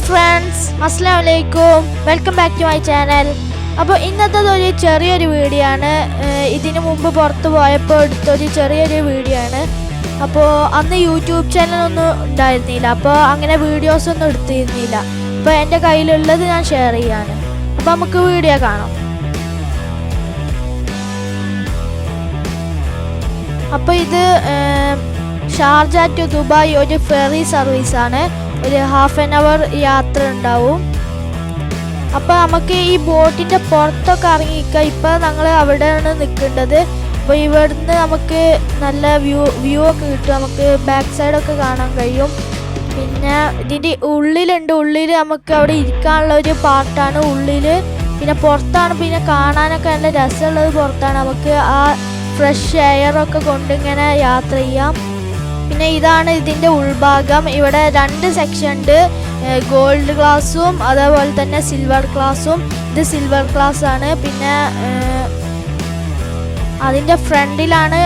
Friends, അസ്സലാമു അലൈക്കും. Welcome back to my channel. അപ്പോൾ ഇന്നത്തെ ഒരു ചെറിയൊരു വീഡിയോ ആണ്. ഇതിനു മുമ്പ് പുറത്ത് പോയപ്പോൾ എടുത്തൊരു ചെറിയൊരു വീഡിയോ ആണ്. അപ്പോൾ അന്ന് യൂട്യൂബ് ചാനലൊന്നും ഉണ്ടായിരുന്നില്ല, അപ്പോൾ അങ്ങനെ വീഡിയോസൊന്നും എടുത്തിരുന്നില്ല. അപ്പോൾ എൻ്റെ കയ്യിലുള്ളത് ഞാൻ ഷെയർ ചെയ്യാണ്. അപ്പോൾ നമുക്ക് വീഡിയോ കാണാം. അപ്പോൾ ഇത് ഷാർജ ടു ദുബായ് ഒരു ഫെറി സർവീസാണ്. ഒരു ഹാഫ് ആൻ അവർ യാത്ര ഉണ്ടാവും. അപ്പോൾ നമുക്ക് ഈ ബോട്ടിൻ്റെ പുറത്തൊക്കെ ഇറങ്ങിക്കുക. ഇപ്പോൾ ഞങ്ങൾ അവിടെയാണ് നിൽക്കേണ്ടത്. അപ്പോൾ ഇവിടുന്ന് നമുക്ക് നല്ല വ്യൂ ഒക്കെ കിട്ടും. നമുക്ക് ബാക്ക് സൈഡൊക്കെ കാണാൻ കഴിയും. പിന്നെ ഇതിൻ്റെ ഉള്ളിൽ നമുക്ക് അവിടെ ഇരിക്കാനുള്ള ഒരു പാർട്ടാണ് ഉള്ളിൽ. പിന്നെ പുറത്താണ് പിന്നെ കാണാനൊക്കെ നല്ല രസമുള്ളത് പുറത്താണ്. നമുക്ക് ആ ഫ്രഷ് എയറൊക്കെ കൊണ്ടിങ്ങനെ യാത്ര ചെയ്യാം. പിന്നെ ഇതാണ് ഇതിൻ്റെ ഉൾഭാഗം. ഇവിടെ 2 സെക്ഷൻ ഉണ്ട്, ഗോൾഡ് ക്ലാസ്സും അതേപോലെ തന്നെ സിൽവർ ക്ലാസ്സും. ഇത് സിൽവർ ക്ലാസ് ആണ്. പിന്നെ അതിൻ്റെ ഫ്രണ്ടിലാണ്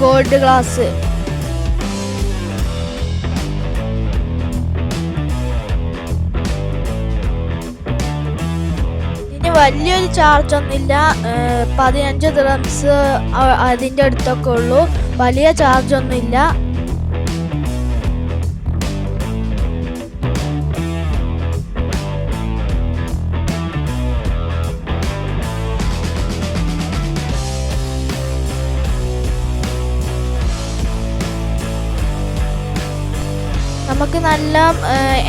ഗോൾഡ് ക്ലാസ്. ഇതിന് വലിയൊരു ചാർജ് ഒന്നുമില്ല. 15 ദിർഹംസ് അതിൻ്റെ അടുത്തൊക്കെ ഉള്ളൂ. വലിയ ചാർജ് ഒന്നുമില്ല. നമുക്ക് നല്ല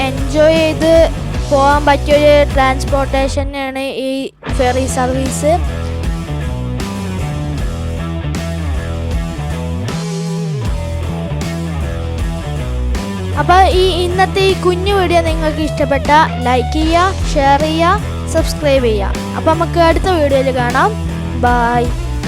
എൻജോയ് ചെയ്ത് പോകാൻ പറ്റിയൊരു ട്രാൻസ്പോർട്ടേഷനാണ് ഈ ഫെറി സർവീസ്. അപ്പോൾ ഇന്നത്തെ ഈ കുഞ്ഞു വീഡിയോ നിങ്ങൾക്ക് ഇഷ്ടപ്പെട്ട ലൈക്ക് ചെയ്യുക, ഷെയർ ചെയ്യുക, സബ്സ്ക്രൈബ് ചെയ്യുക. അപ്പോൾ നമുക്ക് അടുത്ത വീഡിയോയിൽ കാണാം. ബൈ.